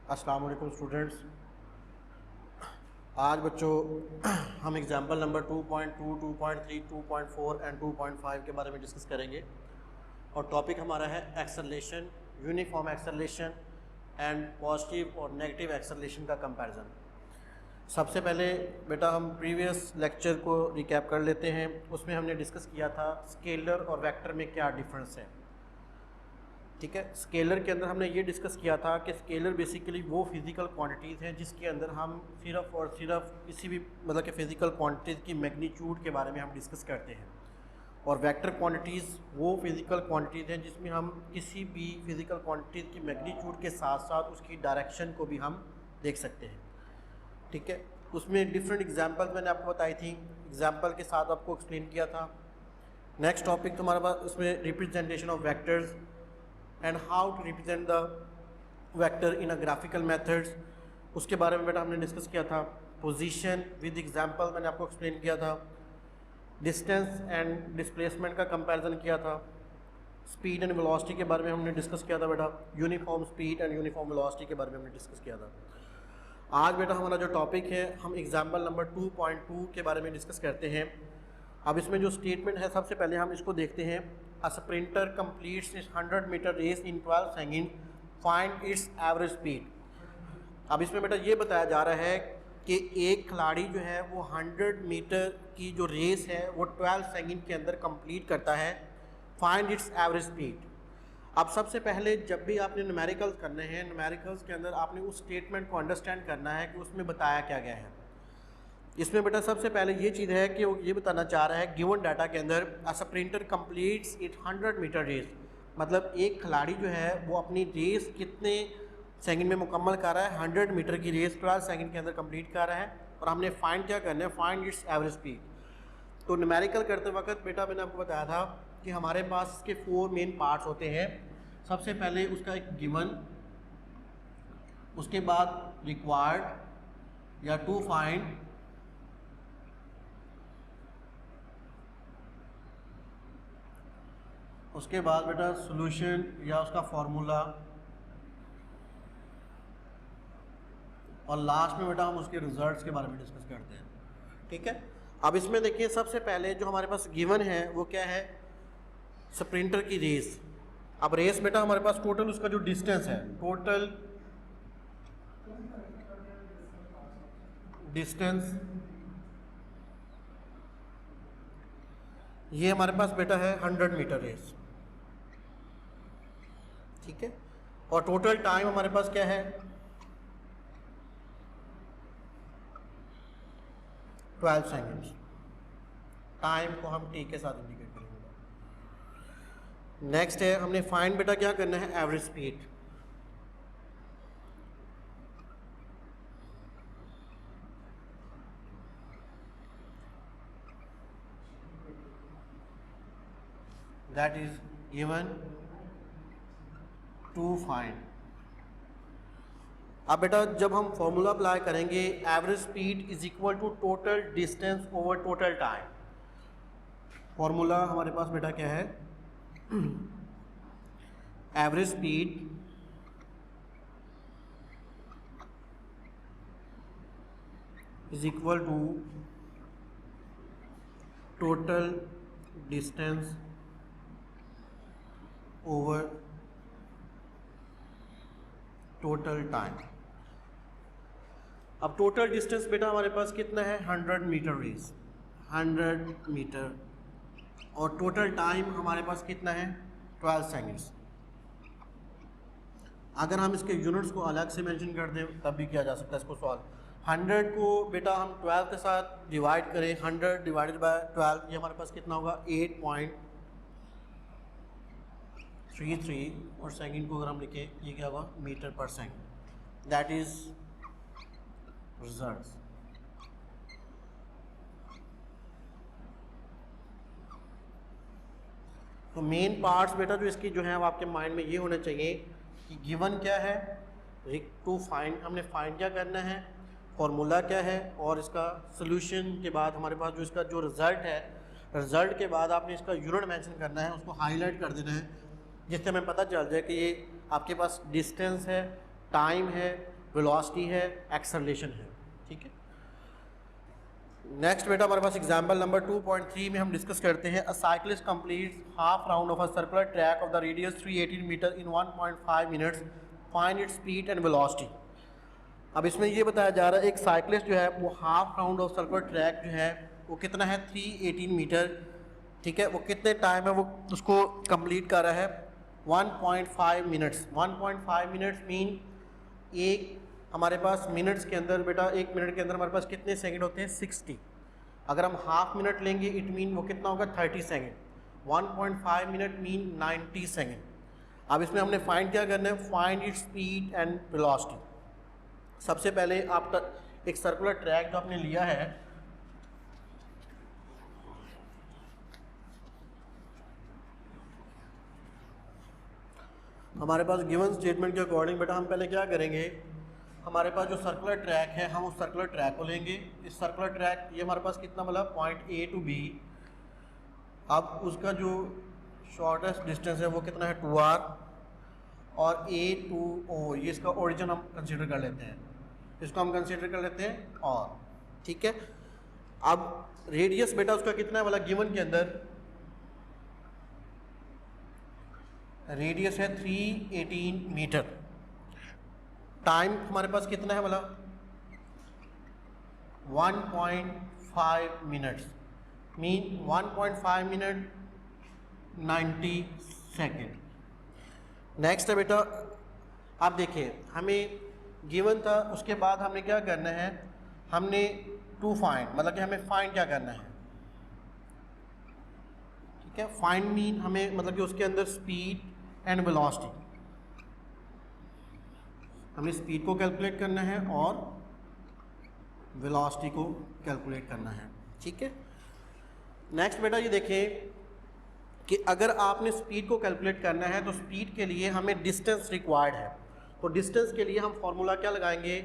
अस्सलाम वालेकुम स्टूडेंट्स। आज बच्चों हम एग्जाम्पल नंबर 2.2, 2.3, 2.4 एंड 2.5 के बारे में डिस्कस करेंगे और टॉपिक हमारा है acceleration, uniform acceleration and positive और नेगेटिव एक्सेलरेशन का कंपैरिजन। सबसे पहले बेटा हम प्रीवियस लेक्चर को रिकैप कर लेते हैं। उसमें हमने डिस्कस किया था स्केलर और वेक्टर में क्या डिफरेंस है। ठीक है, स्केलर के अंदर हमने ये डिस्कस किया था कि स्केलर बेसिकली वो फिज़िकल क्वांटिटीज़ हैं जिसके अंदर हम सिर्फ और सिर्फ किसी भी मतलब कि फ़िज़िकल क्वांटिटीज़ की मैग्नीट्यूड के बारे में हम डिस्कस करते हैं, और वेक्टर क्वांटिटीज़ वो फिज़िकल क्वांटिटीज़ हैं जिसमें हम किसी भी फिज़िकल क्वांटिटीज़ की मैग्नीट्यूड के साथ साथ उसकी डायरेक्शन को भी हम देख सकते हैं। ठीक है, उसमें डिफरेंट एग्जाम्पल्स मैंने आपको बताई थी, एग्जाम्पल के साथ आपको एक्सप्लेन किया था। नेक्स्ट टॉपिक तुम्हारे पास उसमें representation of vectors and how to represent the vector in a graphical methods, उसके बारे में बेटा हमने डिस्कस किया था। पोजीशन विद एग्जांपल मैंने आपको एक्सप्लेन किया था। डिस्टेंस एंड डिस्प्लेसमेंट का कंपैरिजन किया था। स्पीड एंड वेलोसिटी के बारे में हमने डिस्कस किया था बेटा। Uniform speed and uniform velocity के बारे में हमने डिस्कस किया था। आज बेटा हमारा जो टॉपिक है हम एग्जाम्पल नंबर 2.2 के बारे में डिस्कस करते हैं। अब इसमें जो स्टेटमेंट है सबसे पहले हम इसको देखते हैं। A sprinter completes its 100-meter race in 12 seconds. Find its average speed. अब इसमें बेटा ये बताया जा रहा है कि एक खिलाड़ी जो है वो 100 मीटर की जो रेस है वो 12 सेकंड के अंदर कंप्लीट करता है। Find its average speed. अब सबसे पहले जब भी आपने न्यूमेरिकल्स करने हैं, न्यूमेरिकल्स के अंदर आपने उस स्टेटमेंट को अंडरस्टैंड करना है कि उसमें बताया क्या गया है। इसमें बेटा सबसे पहले ये चीज़ है कि वो ये बताना चाह रहा है गिवन डाटा के अंदर a sprinter completes it 100 metre race, मतलब एक खिलाड़ी जो है वो अपनी रेस कितने सेकंड में मुकम्मल कर रहा है। 100 मीटर की रेस 12 सेकंड के अंदर कंप्लीट कर रहा है और हमने फाइंड क्या करना है, फाइंड इट्स एवरेज स्पीड। तो न्यूमेरिकल करते वक्त बेटा मैंने आपको बताया था कि हमारे पास इसके 4 मेन पार्ट्स होते हैं। सबसे पहले उसका एक गिवन, उसके बाद रिक्वायर्ड या टू फाइंड, उसके बाद बेटा सॉल्यूशन या उसका फॉर्मूला, और लास्ट में बेटा हम उसके रिजल्ट्स के बारे में डिस्कस करते हैं। ठीक है, अब इसमें देखिए सबसे पहले जो हमारे पास गिवन है वो क्या है, स्प्रिंटर की रेस। अब रेस बेटा हमारे पास टोटल उसका जो डिस्टेंस है, टोटल डिस्टेंस ये हमारे पास बेटा है 100 मीटर रेस। ठीक है, और टोटल टाइम हमारे पास क्या है, 12 सेकेंड्स। टाइम को हम टी के साथ इंडिकेट करेंगे। नेक्स्ट है हमने फाइंड बेटा क्या करना है, average speed. That is given to find. अब बेटा जब हम फॉर्मूला अप्लाई करेंगे, average speed is equal to total distance over total time. Formula हमारे पास बेटा क्या है, average speed is equal to total distance over total time. अब टोटल डिस्टेंस बेटा हमारे पास कितना है, 100 मीटर रेस, 100 मीटर, और टोटल टाइम हमारे पास कितना है, 12 सेकेंड्स। अगर हम इसके यूनिट्स को अलग से मेंशन कर दें तब भी किया जा सकता है इसको सॉल्व। 100 को बेटा हम 12 के साथ डिवाइड करें, 100 डिवाइडेड बाय 12, ये हमारे पास कितना होगा, 8.33, और सेकंड को अगर हम लिखें ये क्या होगा, मीटर पर सेकंड। That is results. तो मेन पार्ट्स बेटा जो इसकी जो है वो आपके माइंड में ये होने चाहिए कि गिवन क्या है, टू फाइंड, हमने फाइंड क्या करना है, फॉर्मूला क्या है, और इसका सोल्यूशन के बाद हमारे पास जो इसका जो रिज़ल्ट है, रिज़ल्ट के बाद आपने इसका यूनिट मेंशन करना है, उसको हाईलाइट कर देना है जिससे हमें पता चल जाए कि ये आपके पास डिस्टेंस है, टाइम है वेलोसिटी है, एक्सेलरेशन है, ठीक है। नेक्स्ट बेटा हमारे पास एग्जांपल नंबर 2.3 में हम डिस्कस करते हैं, a cyclist completes half round of a circular track of the radius 318 metre in 1.5 minutes, find its speed and velocity. अब इसमें ये बताया जा रहा है एक साइक्लिस्ट जो है वो half round of circular track जो है वो कितना है 318 मीटर, ठीक है, वो कितने टाइम में वो उसको कंप्लीट कर रहा है 1.5 मिनट्स। 1.5 मिनट्स मीन एक हमारे पास मिनट्स के अंदर बेटा एक मिनट के अंदर हमारे पास कितने सेकंड होते हैं 60। अगर हम हाफ मिनट लेंगे इट मीन वो कितना होगा 30 सेकंड। 1.5 minute mean 90 second. अब इसमें हमने फाइंड क्या करना है, find its speed and velocity. सबसे पहले आप एक सर्कुलर ट्रैक जो आपने लिया है हमारे पास गिवन स्टेटमेंट के अकॉर्डिंग बेटा हम पहले क्या करेंगे, हमारे पास जो सर्कुलर ट्रैक है हम उस सर्कुलर ट्रैक को लेंगे। इस सर्कुलर ट्रैक ये हमारे पास कितना मतलब पॉइंट ए टू बी, अब उसका जो शॉर्टेस्ट डिस्टेंस है वो कितना है 2r, और ए टू ओ ये इसका ओरिजिन हम कंसीडर कर लेते हैं, इसको हम कंसीडर कर लेते हैं और, ठीक है। अब रेडियस बेटा उसका कितना है वाला गिवन के अंदर रेडियस है 318 मीटर। टाइम हमारे पास कितना है वाला 1.5 minutes mean 1.5 minute 90 second. Next है बेटा आप देखिए हमें गिवन था, उसके बाद हमने क्या करना है, हमने टू फाइंड मतलब कि हमें फाइंड क्या करना है, ठीक है। फाइंड मीन हमें मतलब कि उसके अंदर स्पीड एंड वेलोसिटी, हमें स्पीड को कैलकुलेट करना है और वेलोसिटी को कैलकुलेट करना है, ठीक है। नेक्स्ट बेटा ये देखें कि अगर आपने स्पीड को कैलकुलेट करना है तो स्पीड के लिए हमें डिस्टेंस रिक्वायर्ड है। तो डिस्टेंस के लिए हम फॉर्मूला क्या लगाएंगे,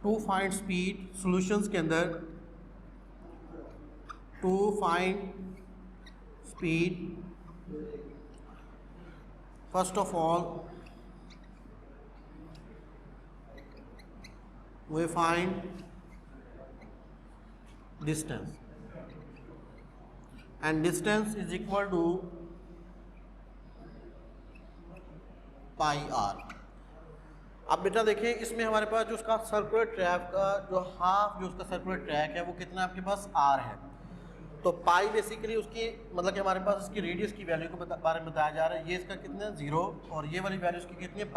टू फाइंड स्पीड सॉल्यूशंस के अंदर to find speed first of all we find distance and distance is equal to pi r। अब बेटा देखिए इसमें हमारे पास जो उसका सर्कुलर ट्रैक का जो हाफ जो उसका सर्कुलर ट्रैक है वो कितना आपके पास r है, तो पाई बेसिकली उसकी मतलब कि हमारे पास इसकी रेडियस की वैल्यू को बारे में बताया जा रहा है। ये इसका कितना 0 और ये वाली वैल्यू इसकी कितनी है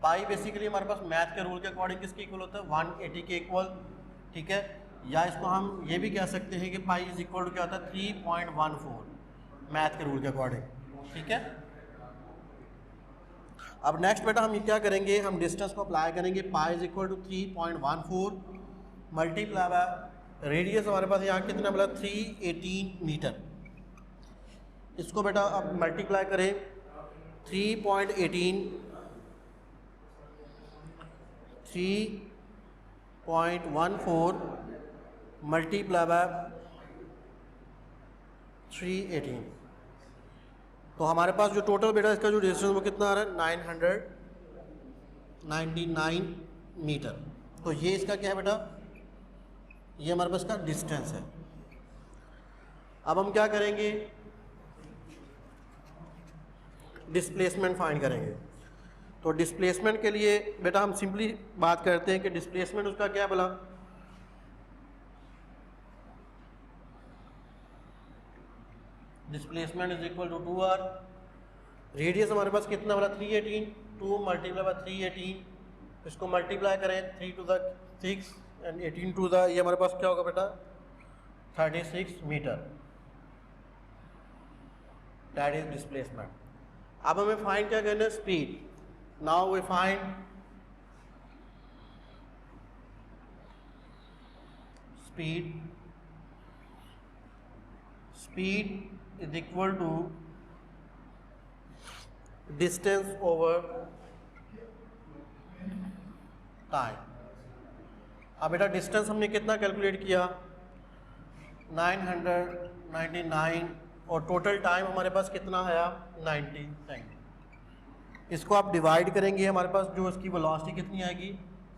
पाई बेसिकली हमारे पास मैथ के रूल के अकॉर्डिंग किसके इक्वल होता है 180 के इक्वल, ठीक है। या इसको हम ये भी कह सकते हैं कि पाई इज इक्वल टू क्या होता है 3.14 मैथ के रूल के अकॉर्डिंग, ठीक है। अब नेक्स्ट बेटा हम ये क्या करेंगे, हम डिस्टेंस को अप्लाई करेंगे, pi is equal to 3.14 multiply by radius हमारे पास यहाँ कितना बोला 318 मीटर। इसको बेटा अब मल्टीप्लाई करें 3.14 मल्टीप्लाई बाय 318, तो हमारे पास जो टोटल बेटा इसका जो डिस्टेंस वो कितना आ रहा है 999 मीटर। तो ये इसका क्या है बेटा, ये हमारे पास का डिस्टेंस है। अब हम क्या करेंगे, डिस्प्लेसमेंट फाइंड करेंगे। तो डिस्प्लेसमेंट के लिए बेटा हम सिंपली बात करते हैं कि डिस्प्लेसमेंट उसका क्या बोला, displacement is equal to 2r, radius हमारे पास कितना बोला 318, 2 मल्टीप्लाई बाय 318, इसको मल्टीप्लाई करें 3 to the 6 and 18 to the, ये हमारे पास क्या होगा बेटा 36 मीटर, दैट इज डिस्प्लेसमेंट। अब हमें फाइंड क्या करना है, speed. Now we find speed, speed is equal to distance over time. अब बेटा डिस्टेंस हमने कितना कैलकुलेट किया 999 और टोटल टाइम हमारे पास कितना आया 90 सेकंड। इसको आप डिवाइड करेंगे, हमारे पास जो इसकी वेलोसिटी कितनी आएगी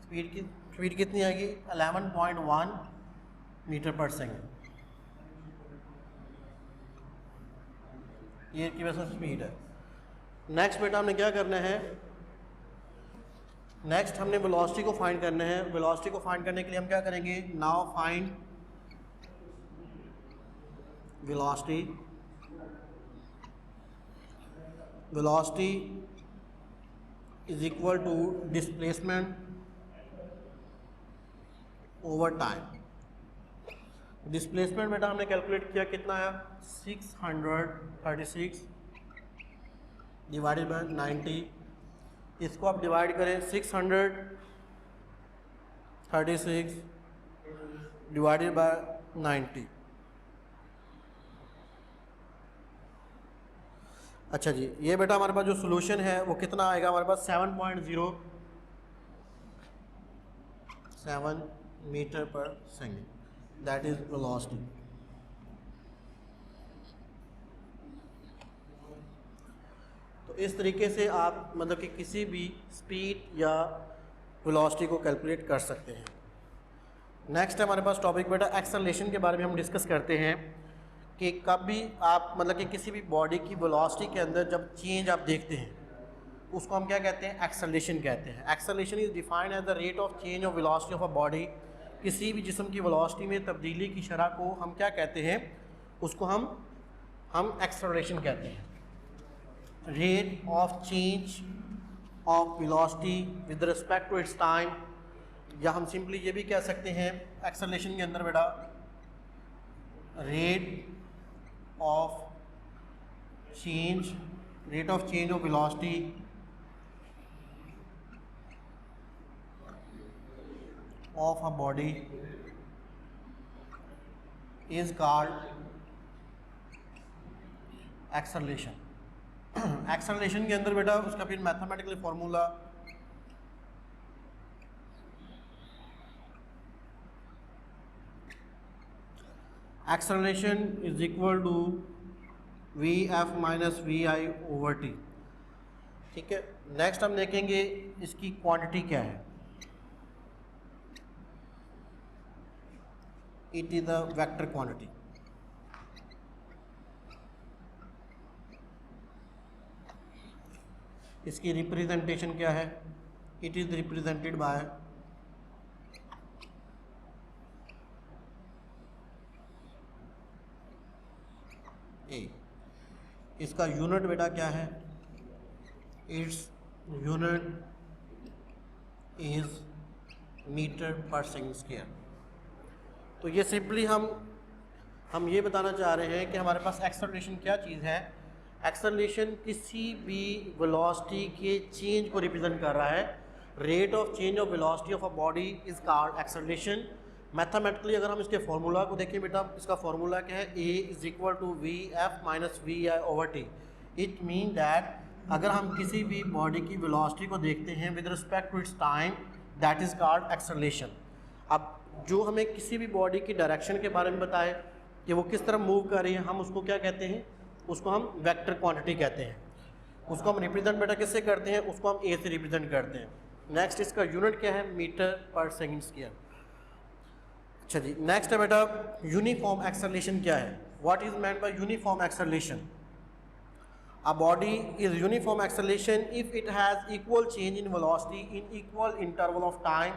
स्पीड कितनी आएगी 11.1 मीटर पर सेकेंड, ये की वजह से स्पीड है। नेक्स्ट बेटा हमने क्या करना है, नेक्स्ट हमने वेलोसिटी को फाइंड करना है। वेलोसिटी को फाइंड करने के लिए हम क्या करेंगे, now find velocity. Velocity is equal to displacement over time. Displacement बेटा हमने कैलकुलेट किया, कितना आया 636 डिवाइडेड बाय 90। इसको आप डिवाइड करें 636 डिवाइडेड बाय 90। अच्छा जी, ये बेटा हमारे पास जो सोल्यूशन है वो कितना आएगा हमारे पास 7.07 metre per second, that is velocity. तो इस तरीके से आप मतलब कि किसी भी स्पीड या वेलोसिटी को कैलकुलेट कर सकते हैं। नेक्स्ट है हमारे पास टॉपिक बेटा एक्सेलरेशन के बारे में हम डिस्कस करते हैं कि कब भी आप मतलब कि किसी भी बॉडी की वेलोसिटी के अंदर जब चेंज आप देखते हैं उसको हम क्या कहते हैं, एक्सेलरेशन कहते हैं। Acceleration is defined as the rate of change of velocity of a body. किसी भी जिस्म की वेलोसिटी में तब्दीली की शरह को हम क्या कहते हैं, उसको हम एक्सेलरेशन कहते हैं। Rate of change of velocity with respect to its time, या हम सिंपली ये भी कह सकते हैं एक्सेलरेशन के अंदर बेटा rate of change of velocity of a body is called acceleration. Acceleration के अंदर बेटा उसका फिर mathematical formula acceleration is equal to Vf minus Vi over t. ठीक है, नेक्स्ट हम देखेंगे इसकी क्वांटिटी क्या है। It is the vector quantity. इसकी रिप्रेजेंटेशन क्या है, it is represented by a. इसका यूनिट बेटा क्या है, its unit is metre per second square. तो ये सिंपली हम ये बताना चाह रहे हैं कि हमारे पास एक्सेलरेशन क्या चीज़ है। एक्सेलरेशन किसी भी वेलोसिटी के चेंज को रिप्रेजेंट कर रहा है। Rate of change of velocity of a body is called acceleration. Mathematically अगर हम इसके फार्मूला को देखें बेटा, इसका फार्मूला क्या है, A is equal to Vf minus Vi over T. It mean that अगर हम किसी भी बॉडी की वेलोसिटी को देखते हैं with respect to its time, that is called acceleration. अब जो हमें किसी भी बॉडी की डायरेक्शन के बारे में बताए कि वो किस तरह मूव कर रही है, हम उसको क्या कहते हैं, उसको हम वेक्टर क्वांटिटी कहते हैं। उसको हम रिप्रेजेंट बेटा किससे करते हैं, उसको हम ए से रिप्रेजेंट करते हैं। नेक्स्ट इसका यूनिट क्या है, मीटर पर सेकेंड स्क्वायर। अच्छा जी, नेक्स्ट है बेटा यूनिफॉर्म एक्सेलरेशन क्या है। What is meant by uniform acceleration. A body is uniform acceleration if it has equal change in velocity in equal interval of time,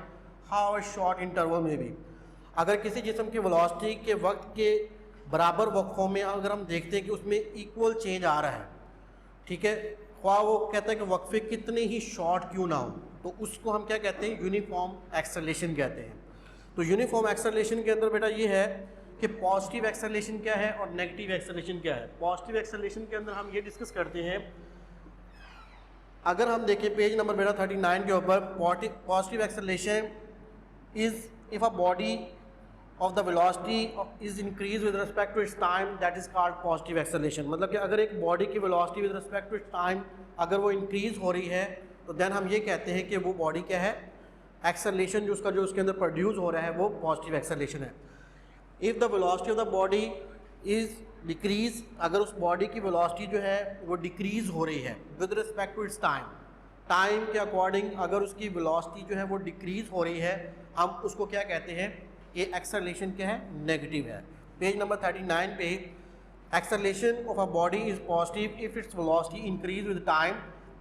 how short interval में भी। अगर किसी जिस्म की वेलोसिटी के वक्त के बराबर वक्फों में अगर हम देखते हैं कि उसमें इक्वल चेंज आ रहा है, ठीक है, ख्वाह वो कहता है कि वक्फे कितने ही शॉर्ट क्यों ना हो, तो उसको हम क्या कहते हैं, यूनिफॉर्म एक्सेलरेशन कहते हैं। तो यूनिफॉर्म एक्सेलरेशन के अंदर बेटा ये है कि पॉजिटिव एक्सेलरेशन क्या है और नेगेटिव एक्सेलरेशन क्या है। पॉजिटिव एक्सेलरेशन के अंदर हम ये डिस्कस करते हैं, अगर हम देखें पेज नंबर बेटा 39 के ऊपर, positive acceleration is if a body of the velocity is increase with respect to its time, that is called positive acceleration. मतलब कि अगर एक बॉडी की velocity with respect to its time अगर वो इंक्रीज हो रही है तो देन हम ये कहते हैं कि वो बॉडी क्या है, एक्सेलरेशन जो उसके अंदर प्रोड्यूस हो रहा है वो पॉजिटिव एक्सेलरेशन है। If the velocity of the body is decrease, अगर उस बॉडी की वेलोसिटी जो है वो डिक्रीज हो रही है with respect to its time, time के अकॉर्डिंग अगर उसकी वेलोसिटी जो है वो डिक्रीज हो रही है, हम उसको क्या कहते हैं, ये एक्सेलरेशन क्या है, नेगेटिव है। पेज नंबर 39 पे, acceleration of a body is positive if its velocity increase with time,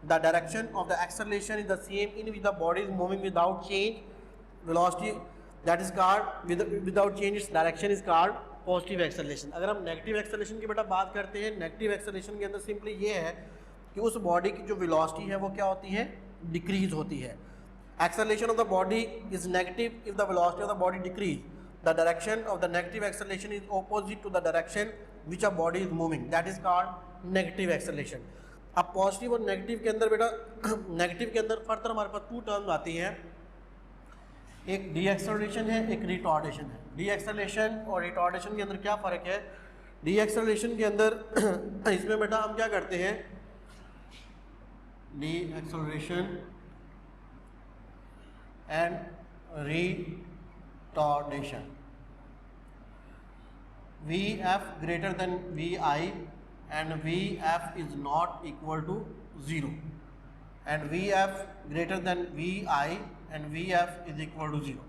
the direction of the acceleration is the same in which the body is moving without change velocity, that is called without change its direction is called positive acceleration. अगर हम negative acceleration की बेटा बात करते हैं, negative acceleration के अंदर simply ये है कि उस बॉडी की जो वेलोसिटी है वो क्या होती है, डिक्रीज होती है। Acceleration of the body is negative if the velocity of the body decrease, the direction of the negative acceleration is opposite to the direction which a body is moving, that is called negative acceleration. अब positive और negative के अंदर बेटा negative के अंदर further हमारे पास 2 terms आती हैं, एक डी एक्सेलरेशन है, एक रिटॉर्डेशन है। डी एक्सेलरेशन और रिटॉर्डेशन के अंदर क्या फ़र्क है, डी एक्सेलरेशन के अंदर इसमें बेटा हम क्या करते हैं, deceleration and retardation, V F greater than V I and V F is not equal to 0 and V F greater than V I and V F is equal to 0।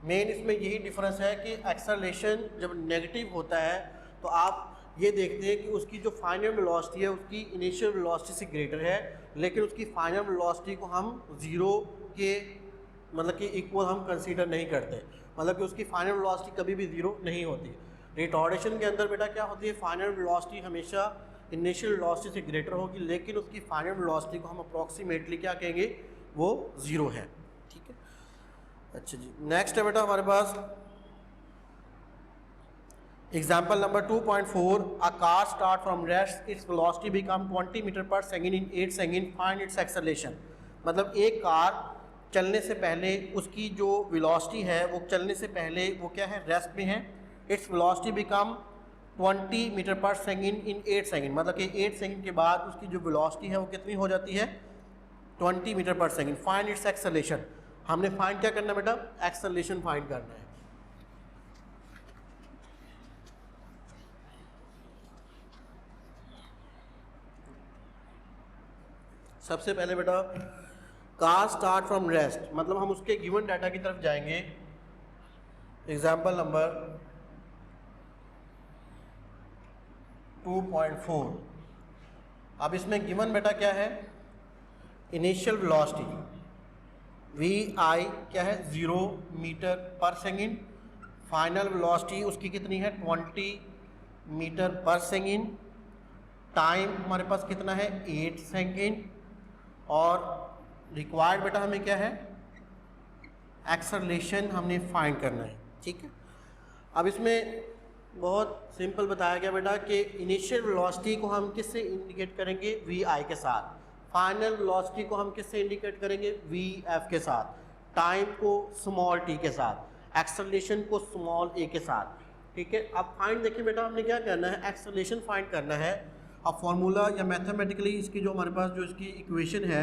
Main इसमें यही difference है कि acceleration जब negative होता है तो आप ये देखते हैं कि उसकी जो फाइनल वेलोसिटी है उसकी इनिशियल वेलोसिटी से ग्रेटर है, लेकिन उसकी फाइनल वेलोसिटी को हम 0 के मतलब कि इक्वल हम कंसीडर नहीं करते, मतलब कि उसकी फाइनल वेलोसिटी कभी भी 0 नहीं होती। रिटॉर्डेशन के अंदर बेटा क्या होती है, फाइनल वेलोसिटी हमेशा इनिशियल वेलोसिटी से ग्रेटर होगी, लेकिन उसकी फाइनल वेलोसिटी को हम अप्रॉक्सीमेटली क्या कहेंगे, वो 0 है। ठीक है, अच्छा जी, नेक्स्ट है बेटा हमारे पास example number 2.4, a car start from rest, its velocity become 20 metre per second in 8 second, find its acceleration. मतलब एक कार चलने से पहले उसकी जो वेलोसिटी है वो चलने से पहले वो क्या है, रेस्ट में है, it's velocity become 20 metre per second in 8 second, मतलब कि 8 सेकेंड के बाद उसकी जो वेलोसिटी है वो कितनी हो जाती है, 20 metre per second. Find its acceleration, हमने फाइंड क्या करना है बेटा, एक्सेलरेशन फाइंड करना है। सबसे पहले बेटा कार स्टार्ट फ्रॉम रेस्ट, मतलब हम उसके गिवन डाटा की तरफ जाएंगे। एग्जाम्पल नंबर 2.4, अब इसमें गिवन बेटा क्या है, इनिशियल वेलोसिटी वी आई क्या है, 0 metre per second, final velocity उसकी कितनी है, 20 मीटर पर सेकेंड, टाइम हमारे पास कितना है, 8 सेकेंड, और रिक्वायर्ड बेटा हमें क्या है, एक्सेलरेशन हमने फाइंड करना है। ठीक है, अब इसमें बहुत सिंपल बताया गया बेटा कि इनिशियल वेलोसिटी को हम किससे इंडिकेट करेंगे, वी आई के साथ, फाइनल वेलोसिटी को हम किससे इंडिकेट करेंगे, वी एफ के साथ, टाइम को स्मॉल टी के साथ, एक्सेलरेशन को स्मॉल ए के साथ। ठीक है, अब फाइंड देखिए बेटा हमने क्या करना है, एक्सेलरेशन फाइंड करना है। अब फॉर्मूला या मैथमेटिकली इसकी जो हमारे पास जो इसकी इक्वेशन है,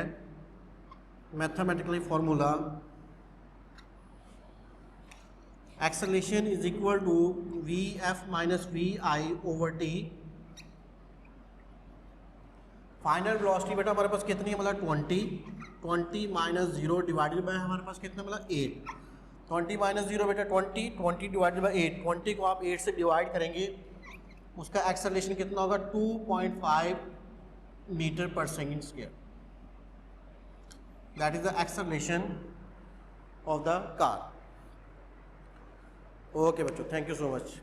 mathematically formula acceleration is equal to v f minus v i over t. Final velocity बेटा हमारे पास कितनी है, मतलब 20 माइनस 0 डिवाइडेड बाय हमारे पास कितना, मतलब 8। 20 माइनस 0 बेटा 20 डिवाइडेड बाई 8, 20 को आप 8 से डिवाइड करेंगे, उसका एक्सेलरेशन कितना होगा, 2.5 metre per second square, that is the acceleration of the car. Okay बच्चों, थैंक यू सो मच।